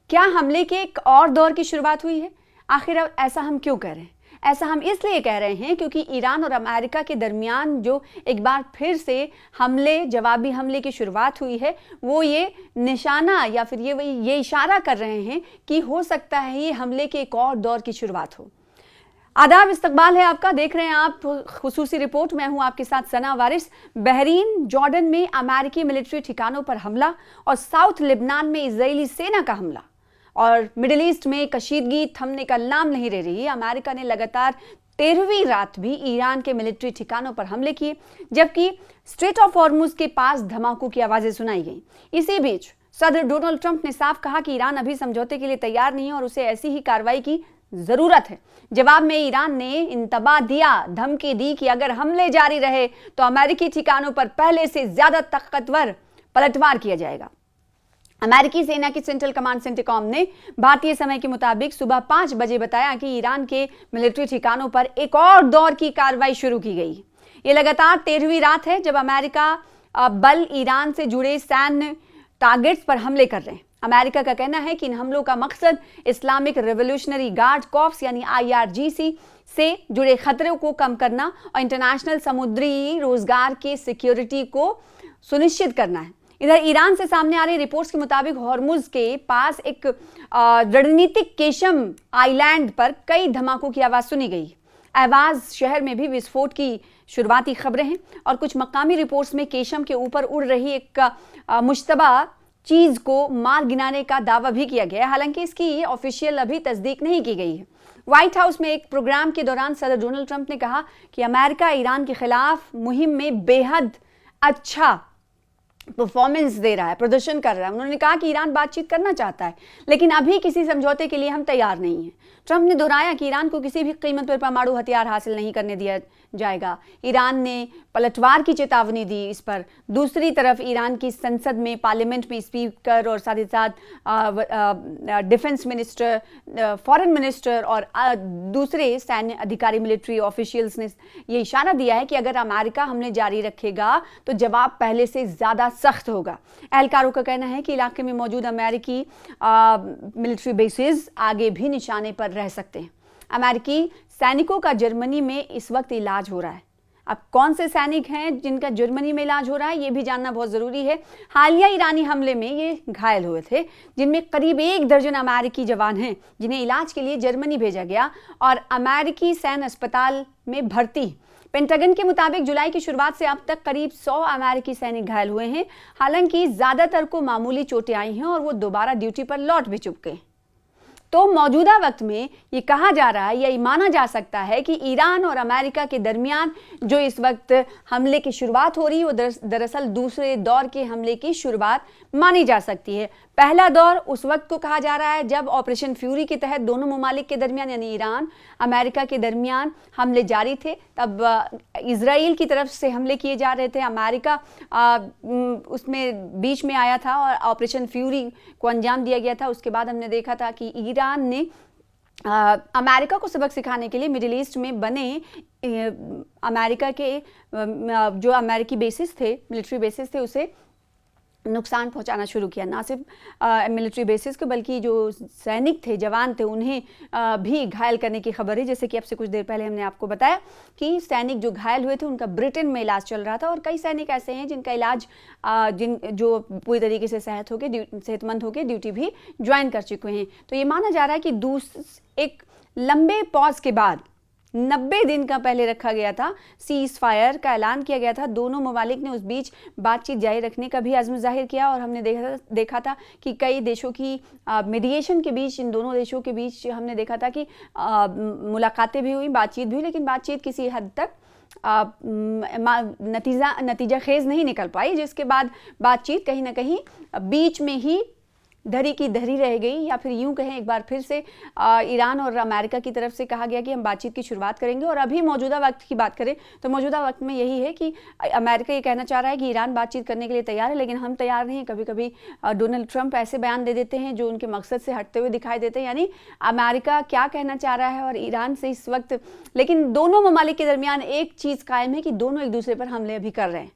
क्या हमले के एक और दौर की शुरुआत हुई है? आखिर अब ऐसा हम क्यों कह रहे हैं? ऐसा हम इसलिए कह रहे हैं क्योंकि ईरान और अमेरिका के दरमियान जो एक बार फिर से जवाबी हमले की शुरुआत हुई है, वो ये निशाना या फिर ये इशारा कर रहे हैं कि हो सकता है ये हमले के एक और दौर की शुरुआत हो। आदाब, इस्तकबाल है आपका। देख रहे हैं आप खुसूसी रिपोर्ट। मैं हूं आपके साथ सना वारिस। बहरीन जॉर्डन में अमेरिकी मिलिट्री ठिकानों पर हमला और साउथ लेबनान में इजरायली सेना का हमला और मिडिल ईस्ट में कशीदगी थमने का नाम नहीं ले रही। अमेरिका ने लगातार 13वीं रात भी ईरान के मिलिट्री ठिकानों पर हमले किए, जबकि स्ट्रेट ऑफ हॉर्मुज के पास धमाकों की आवाजें सुनाई गई। इसी बीच सदर डोनाल्ड ट्रंप ने साफ कहा कि ईरान अभी समझौते के लिए तैयार नहीं है और उसे ऐसी ही कार्रवाई की जरूरत है। जवाब में ईरान ने इंतबा दिया, धमकी दी कि अगर हमले जारी रहे तो अमेरिकी ठिकानों पर पहले से ज्यादा ताकतवर पलटवार किया जाएगा। अमेरिकी सेना की सेंट्रल कमांड सेंटिकॉम ने भारतीय समय के मुताबिक सुबह 5 बजे बताया कि ईरान के मिलिट्री ठिकानों पर एक और दौर की कार्रवाई शुरू की गई। ये लगातार 13वीं रात है जब अमेरिका बल ईरान से जुड़े सैन्य टारगेट्स पर हमले कर रहे हैं। अमेरिका का कहना है कि इन हमलों का मकसद इस्लामिक रेवोल्यूशनरी गार्ड कॉर्प्स यानी IRGC से जुड़े खतरों को कम करना और इंटरनेशनल समुद्री रोजगार के सिक्योरिटी को सुनिश्चित करना है। इधर ईरान से सामने आ रही रिपोर्ट्स के मुताबिक हॉर्मुज के पास एक रणनीतिक केशम आइलैंड पर कई धमाकों की आवाज सुनी गई। अहवाज शहर में भी विस्फोट की शुरुआती खबरें हैं और कुछ मकामी रिपोर्ट्स में केशम के ऊपर उड़ रही एक मुश्तबा चीज को मार गिराने का दावा भी किया गया है। हालांकि इसकी ऑफिशियल अभी तस्दीक नहीं की गई है। व्हाइट हाउस में एक प्रोग्राम के दौरान सदर डोनाल्ड ट्रंप ने कहा कि अमेरिका ईरान के खिलाफ मुहिम में बेहद अच्छा परफॉर्मेंस दे रहा है, प्रदर्शन कर रहा है। उन्होंने कहा कि ईरान बातचीत करना चाहता है, लेकिन अभी किसी समझौते के लिए हम तैयार नहीं हैं। ट्रंप ने दोहराया कि ईरान को किसी भी कीमत पर परमाणु हथियार हासिल नहीं करने दिया जाएगा। ईरान ने पलटवार की चेतावनी दी इस पर। दूसरी तरफ ईरान की संसद में, पार्लियामेंट में स्पीकर और साथ ही साथ डिफेंस मिनिस्टर, फॉरेन मिनिस्टर और दूसरे सैन्य अधिकारी, मिलिट्री ऑफिशियल्स ने ये इशारा दिया है कि अगर अमेरिका हमले जारी रखेगा तो जवाब पहले से ज्यादा सख्त होगा। एहलकारों का कहना है कि इलाके में मौजूद अमेरिकी मिलिट्री बेसिस आगे भी निशाने पर रह सकते हैं। अमेरिकी सैनिकों का जर्मनी में इस वक्त इलाज हो रहा है। अब कौन से सैनिक हैं जिनका जर्मनी में इलाज हो रहा है, ये भी जानना बहुत जरूरी है। हालिया ईरानी हमले में ये घायल हुए थे, जिनमें करीब 1 दर्जन अमेरिकी जवान हैं जिन्हें इलाज के लिए जर्मनी भेजा गया और अमेरिकी सैन्य अस्पताल में भर्ती। पेंटागन के मुताबिक जुलाई की शुरुआत से अब तक करीब 100 अमेरिकी सैनिक घायल हुए हैं। हालांकि ज्यादातर को मामूली चोटें आई हैं और वो दोबारा ड्यूटी पर लौट भी चुके हैं। तो मौजूदा वक्त में ये कहा जा रहा है, या माना जा सकता है कि ईरान और अमेरिका के दरमियान जो इस वक्त हमले की शुरुआत हो रही है वो दरअसल दूसरे दौर के हमले की शुरुआत मानी जा सकती है। पहला दौर उस वक्त को कहा जा रहा है जब ऑपरेशन फ्यूरी के तहत दोनों ममालिक के दरमियान यानी ईरान अमेरिका के दरमियान हमले जारी थे। तब इजराइल की तरफ से हमले किए जा रहे थे, अमेरिका उसमें बीच में आया था और ऑपरेशन फ्यूरी को अंजाम दिया गया था। उसके बाद हमने देखा था कि ईरान ने अमेरिका को सबक सिखाने के लिए मिडिल ईस्ट में बने अमेरिका के जो अमेरिकी बेसिस थे, मिलिट्री बेसिस थे, उसे नुकसान पहुंचाना शुरू किया। ना सिर्फ मिलिट्री बेसिस को बल्कि जो सैनिक थे, जवान थे, उन्हें भी घायल करने की खबर है। जैसे कि अब से कुछ देर पहले हमने आपको बताया कि सैनिक जो घायल हुए थे उनका ब्रिटेन में इलाज चल रहा था और कई सैनिक ऐसे हैं जिनका इलाज जो पूरी तरीके से सेहतमंद होकर ड्यूटी भी ज्वाइन कर चुके हैं। तो ये माना जा रहा है कि एक लंबे पॉज के बाद 90 दिन का पहले रखा गया था सीज फायर का ऐलान किया गया था। दोनों ममालिक ने उस बीच बातचीत जारी रखने का भी अज़्म जाहिर किया और हमने देखा था कि कई देशों की मीडिएशन के बीच, इन दोनों देशों के बीच हमने देखा था कि मुलाकातें भी हुई, बातचीत भी हुई, लेकिन बातचीत किसी हद तक नतीजा खेज नहीं निकल पाई, जिसके बाद बातचीत कहीं ना कहीं बीच में ही धरी की धरी रह गई। या फिर यूं कहें, एक बार फिर से ईरान और अमेरिका की तरफ से कहा गया कि हम बातचीत की शुरुआत करेंगे। और अभी मौजूदा वक्त की बात करें तो मौजूदा वक्त में यही है कि अमेरिका ये कहना चाह रहा है कि ईरान बातचीत करने के लिए तैयार है, लेकिन हम तैयार नहीं। कभी कभी डोनाल्ड ट्रंप ऐसे बयान दे देते हैं जो उनके मकसद से हटते हुए दिखाई देते हैं, यानी अमेरिका क्या कहना चाह रहा है और ईरान से इस वक्त। लेकिन दोनों ममालिक के दरमियान एक चीज़ कायम है कि दोनों एक दूसरे पर हमले अभी कर रहे हैं।